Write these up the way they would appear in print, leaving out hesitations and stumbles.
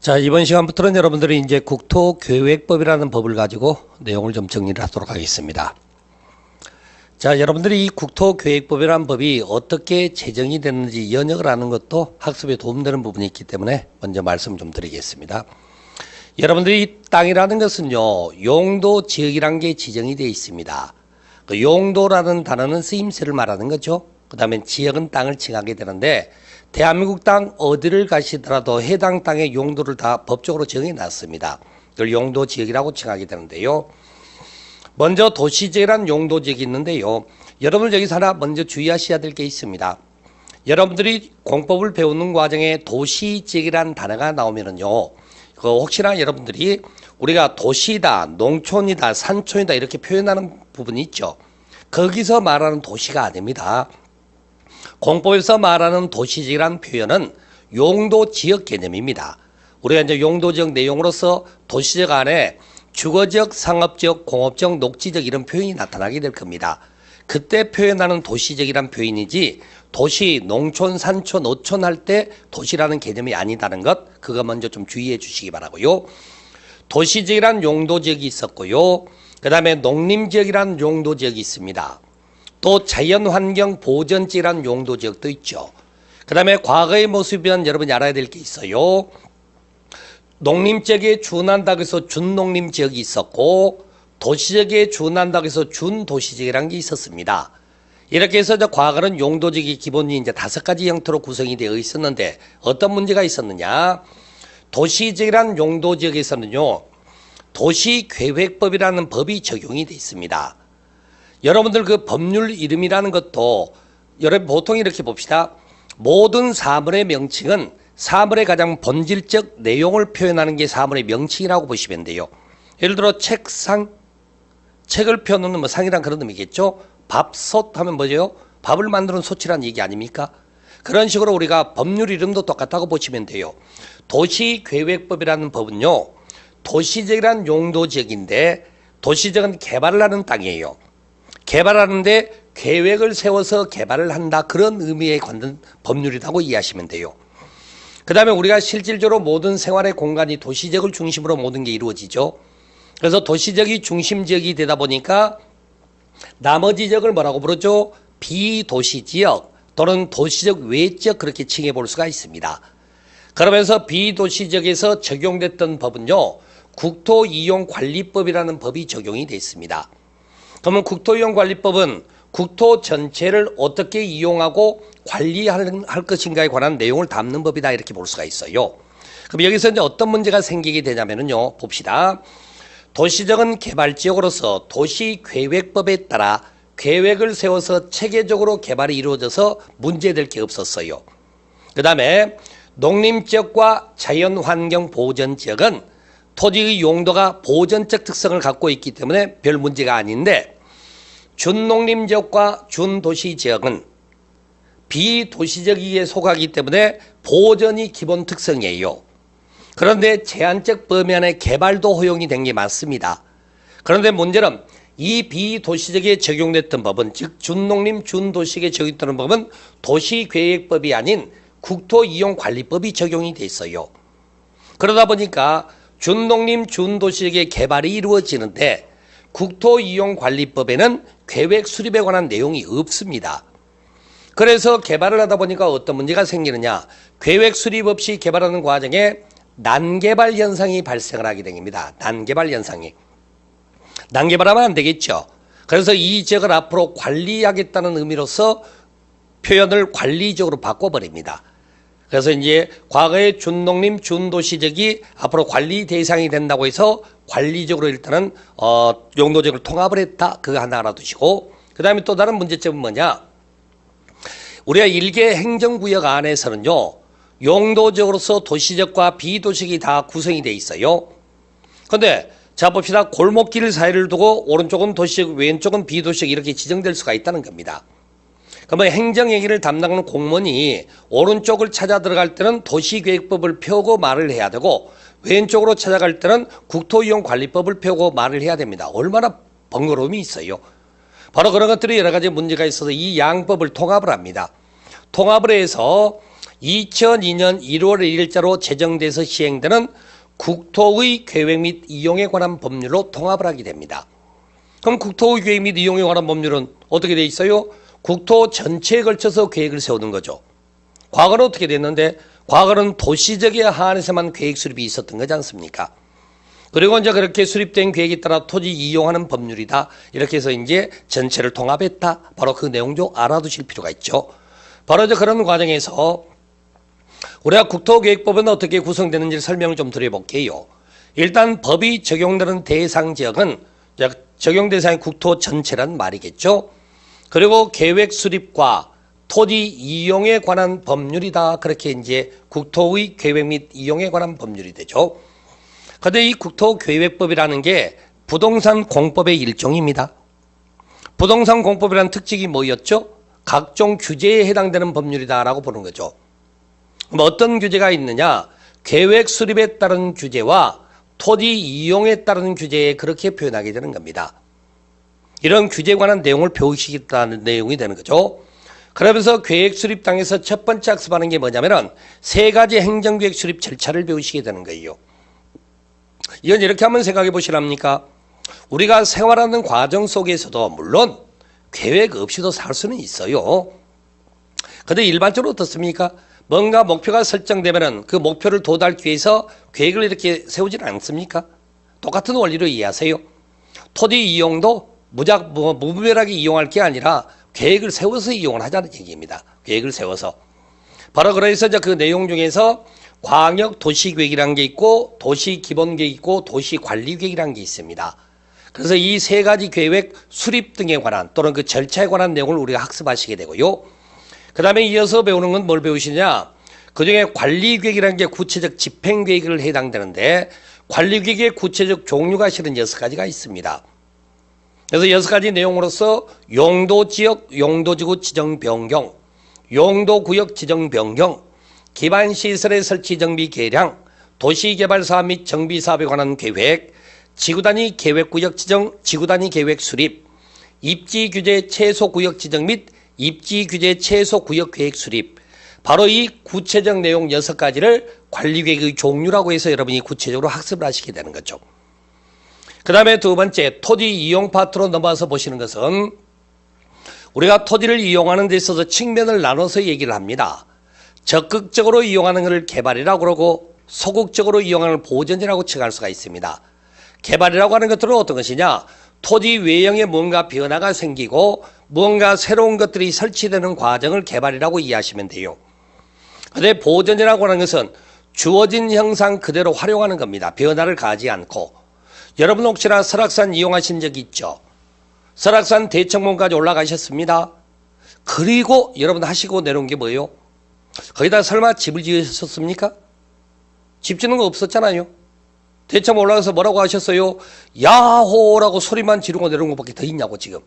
자, 이번 시간부터는 여러분들이 이제 국토계획법이라는 법을 가지고 내용을 좀 정리를 하도록 하겠습니다. 자, 여러분들이 이 국토계획법이라는 법이 어떻게 제정이 됐는지 연역을 하는 것도 학습에 도움되는 부분이 있기 때문에 먼저 말씀 좀 드리겠습니다. 여러분들이 이 땅이라는 것은요, 용도 지역이라는 게 지정이 되어 있습니다. 그 용도라는 단어는 쓰임새를 말하는 거죠. 그 다음에 지역은 땅을 칭하게 되는데, 대한민국 땅 어디를 가시더라도 해당 땅의 용도를 다 법적으로 정해 놨습니다. 그걸 용도 지역이라고 칭하게 되는데요. 먼저 도시지역이라는 용도 지역이 있는데요. 여러분들 여기서 하나 먼저 주의하셔야 될 게 있습니다. 여러분들이 공법을 배우는 과정에 도시지역이라는 단어가 나오면은요, 그 혹시나 여러분들이 우리가 도시다, 농촌이다, 산촌이다 이렇게 표현하는 부분이 있죠. 거기서 말하는 도시가 아닙니다. 공법에서 말하는 도시지역이라는 표현은 용도지역 개념입니다. 우리가 이제 용도지역 내용으로서 도시지역 안에 주거지역, 상업지역, 공업지역, 녹지지역 이런 표현이 나타나게 될 겁니다. 그때 표현하는 도시지역이란 표현이지 도시, 농촌, 산촌, 어촌 할 때 도시라는 개념이 아니다는 것, 그거 먼저 좀 주의해 주시기 바라고요. 도시지역이란 용도지역이 있었고요. 그 다음에 농림지역이란 용도지역이 있습니다. 또 자연환경 보전지역이란 용도지역도 있죠. 그 다음에 과거의 모습이면 여러분이 알아야 될 게 있어요. 농림지역에 준한다고 해서 준농림지역이 있었고, 도시지역에 준한다고 해서 준도시지역이라는 게 있었습니다. 이렇게 해서 과거는 용도지역이 기본이 이제 5가지 형태로 구성이 되어 있었는데, 어떤 문제가 있었느냐? 도시지역이란 용도지역에서는요, 도시계획법이라는 법이 적용이 되어 있습니다. 여러분들 그 법률 이름이라는 것도 여러분 보통 이렇게 봅시다. 모든 사물의 명칭은 사물의 가장 본질적 내용을 표현하는 게 사물의 명칭이라고 보시면 돼요. 예를 들어 책상, 책을 펴놓는 뭐 상이란 그런 의미겠죠. 밥솥 하면 뭐죠? 밥을 만드는 솥이라는 얘기 아닙니까? 그런 식으로 우리가 법률 이름도 똑같다고 보시면 돼요. 도시계획법이라는 법은요, 도시지역이란 용도지역인데 도시지역은 개발을 하는 땅이에요. 개발하는데 계획을 세워서 개발을 한다, 그런 의미에 관한 법률이라고 이해하시면 돼요. 그 다음에 우리가 실질적으로 모든 생활의 공간이 도시지역을 중심으로 모든 게 이루어지죠. 그래서 도시지역이 중심지역이 되다 보니까 나머지 지역을 뭐라고 부르죠? 비도시지역 또는 도시적 외지역, 그렇게 칭해 볼 수가 있습니다. 그러면서 비도시지역에서 적용됐던 법은요, 국토이용관리법이라는 법이 적용이 됐습니다. 그러면 국토이용관리법은 국토 전체를 어떻게 이용하고 관리할 것인가에 관한 내용을 담는 법이다, 이렇게 볼 수가 있어요. 그럼 여기서 이제 어떤 문제가 생기게 되냐면요, 봅시다. 도시적은 개발지역으로서 도시계획법에 따라 계획을 세워서 체계적으로 개발이 이루어져서 문제될 게 없었어요. 그 다음에 농림지역과 자연환경보전지역은 토지의 용도가 보전적 특성을 갖고 있기 때문에 별 문제가 아닌데, 준농림지역과 준도시지역은 비도시지역에 속하기 때문에 보전이 기본 특성이에요. 그런데 제한적 범위 안에 개발도 허용이 된 게 맞습니다. 그런데 문제는 이 비도시지역에 적용됐던 법은, 즉 준농림, 준도시지역에 적용됐던 법은 도시계획법이 아닌 국토이용관리법이 적용이 돼 있어요. 그러다 보니까 준농림, 준도시지역의 개발이 이루어지는데 국토이용관리법에는 계획 수립에 관한 내용이 없습니다. 그래서 개발을 하다 보니까 어떤 문제가 생기느냐? 계획 수립 없이 개발하는 과정에 난개발 현상이 발생을 하게 됩니다. 난개발 현상이. 난개발하면 안 되겠죠. 그래서 이 지역을 앞으로 관리하겠다는 의미로서 표현을 관리적으로 바꿔버립니다. 그래서 이제 과거의 준농림, 준도시지역이 앞으로 관리 대상이 된다고 해서 관리적으로 일단은 용도적으로 통합을 했다, 그거 하나 알아두시고, 그 다음에 또 다른 문제점은 뭐냐? 우리가 일개 행정구역 안에서는요, 용도적으로서 도시지역과 비도시지역이 다 구성이 돼 있어요. 근데 자 봅시다. 골목길 사이를 두고 오른쪽은 도시지역, 왼쪽은 비도시지역 이렇게 지정될 수가 있다는 겁니다. 그러면 행정행위를 담당하는 공무원이 오른쪽을 찾아 들어갈 때는 도시계획법을 펴고 말을 해야 되고, 왼쪽으로 찾아갈 때는 국토이용관리법을 펴고 말을 해야 됩니다. 얼마나 번거로움이 있어요. 바로 그런 것들이 여러 가지 문제가 있어서 이 양법을 통합을 합니다. 통합을 해서 2002년 1월 1일자로 제정돼서 시행되는 국토의 계획 및 이용에 관한 법률로 통합을 하게 됩니다. 그럼 국토의 계획 및 이용에 관한 법률은 어떻게 돼 있어요? 국토 전체에 걸쳐서 계획을 세우는 거죠. 과거는 어떻게 됐는데, 과거는 도시적에 한해서만 계획 수립이 있었던 거지 않습니까? 그리고 이제 그렇게 수립된 계획에 따라 토지 이용하는 법률이다. 이렇게 해서 이제 전체를 통합했다. 바로 그 내용 좀 알아두실 필요가 있죠. 바로 이제 그런 과정에서 우리가 국토계획법은 어떻게 구성되는지 설명을 좀 드려볼게요. 일단 법이 적용되는 대상 지역은 적용 대상의 국토 전체란 말이겠죠. 그리고 계획 수립과 토지 이용에 관한 법률이다. 그렇게 이제 국토의 계획 및 이용에 관한 법률이 되죠. 그런데 이 국토계획법이라는 게 부동산 공법의 일종입니다. 부동산 공법이라는 특징이 뭐였죠? 각종 규제에 해당되는 법률이다라고 보는 거죠. 그럼 어떤 규제가 있느냐? 계획 수립에 따른 규제와 토지 이용에 따른 규제에 그렇게 표현하게 되는 겁니다. 이런 규제에 관한 내용을 배우시겠다는 내용이 되는 거죠. 그러면서 계획 수립당에서 첫 번째 학습하는 게 뭐냐면은 세 가지 행정계획 수립 절차를 배우시게 되는 거예요. 이건 이렇게 한번 생각해 보시랍니까? 우리가 생활하는 과정 속에서도 물론 계획 없이도 살 수는 있어요. 그런데 일반적으로 어떻습니까? 뭔가 목표가 설정되면은 그 목표를 도달하기 위해서 계획을 이렇게 세우지는 않습니까? 똑같은 원리로 이해하세요. 토지 이용도 무분별하게 이용할 게 아니라 계획을 세워서 이용을 하자는 얘기입니다. 계획을 세워서. 바로 그래서 그 내용 중에서 광역 도시계획이라는 게 있고 도시기본계획이 있고 도시관리계획이라는 게 있습니다. 그래서 이 세 가지 계획 수립 등에 관한 또는 그 절차에 관한 내용을 우리가 학습하시게 되고요. 그 다음에 이어서 배우는 건 뭘 배우시냐? 그중에 관리계획이라는 게 구체적 집행계획을 해당되는데 관리계획의 구체적 종류가 실은 6가지가 있습니다. 그래서 6가지 내용으로서 용도지역, 용도지구 지정 변경, 용도구역 지정 변경, 기반시설의 설치 정비 개량, 도시개발사업 및 정비사업에 관한 계획, 지구단위 계획구역 지정, 지구단위 계획 수립, 입지규제 최소구역 지정 및 입지규제 최소구역 계획 수립. 바로 이 구체적 내용 6가지를 관리계획의 종류라고 해서 여러분이 구체적으로 학습을 하시게 되는 거죠. 그 다음에 두 번째 토지 이용 파트로 넘어와서 보시는 것은 우리가 토지를 이용하는 데 있어서 측면을 나눠서 얘기를 합니다. 적극적으로 이용하는 것을 개발이라고 그러고 소극적으로 이용하는 것을 보전이라고 칭할 수가 있습니다. 개발이라고 하는 것들은 어떤 것이냐? 토지 외형에 뭔가 변화가 생기고 무언가 새로운 것들이 설치되는 과정을 개발이라고 이해하시면 돼요. 그런데 보전이라고 하는 것은 주어진 형상 그대로 활용하는 겁니다. 변화를 가하지 않고. 여러분 혹시나 설악산 이용하신 적 있죠? 설악산 대청봉까지 올라가셨습니다. 그리고 여러분 하시고 내려온 게 뭐예요? 거기다 설마 집을 지으셨습니까? 집 짓는 거 없었잖아요. 대청봉 올라가서 뭐라고 하셨어요? 야호라고 소리만 지르고 내려온 것밖에 더 있냐고 지금.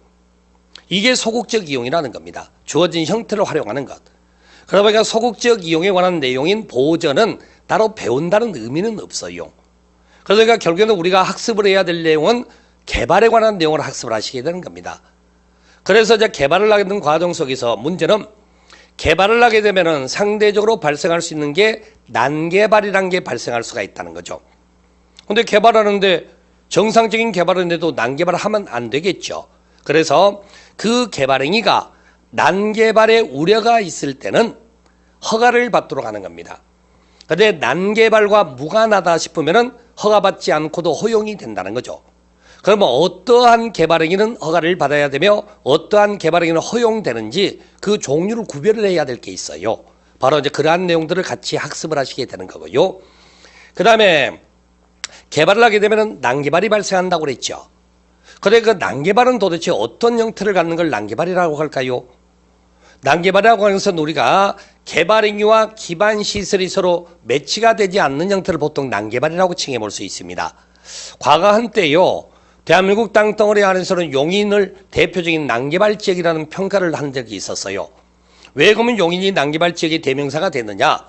이게 소극적 이용이라는 겁니다. 주어진 형태를 활용하는 것. 그러다 보니까 소극적 이용에 관한 내용인 보전은 따로 배운다는 의미는 없어요. 그러니까 결국에는 우리가 학습을 해야 될 내용은 개발에 관한 내용을 학습을 하시게 되는 겁니다. 그래서 이제 개발을 하게 되는 과정 속에서 문제는 개발을 하게 되면은 상대적으로 발생할 수 있는 게 난개발이라는 게 발생할 수가 있다는 거죠. 근데 개발하는데 정상적인 개발인데도 난개발을 하면 안 되겠죠. 그래서 그 개발행위가 난개발의 우려가 있을 때는 허가를 받도록 하는 겁니다. 그런데 난개발과 무관하다 싶으면은 허가받지 않고도 허용이 된다는 거죠. 그러면 어떠한 개발행위는 허가를 받아야 되며 어떠한 개발행위는 허용되는지 그 종류를 구별을 해야 될 게 있어요. 바로 이제 그러한 내용들을 같이 학습을 하시게 되는 거고요. 그 다음에 개발을 하게 되면 난개발이 발생한다고 그랬죠. 그런데 그 난개발은 도대체 어떤 형태를 갖는 걸 난개발이라고 할까요? 난개발이라고 하는 것은 우리가 개발행위와 기반시설이 서로 매치가 되지 않는 형태를 보통 난개발이라고 칭해 볼 수 있습니다. 과거 한때요. 대한민국 땅덩어리 안에서는 용인을 대표적인 난개발 지역이라는 평가를 한 적이 있었어요. 왜 그러면 용인이 난개발 지역의 대명사가 됐느냐?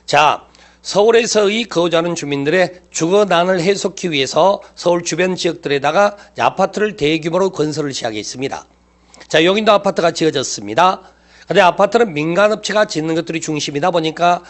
자, 서울에서의 거주하는 주민들의 주거난을 해소하기 위해서 서울 주변 지역들에다가 아파트를 대규모로 건설을 시작했습니다. 자, 용인도 아파트가 지어졌습니다. 근데 아파트는 민간업체가 짓는 것들이 중심이다 보니까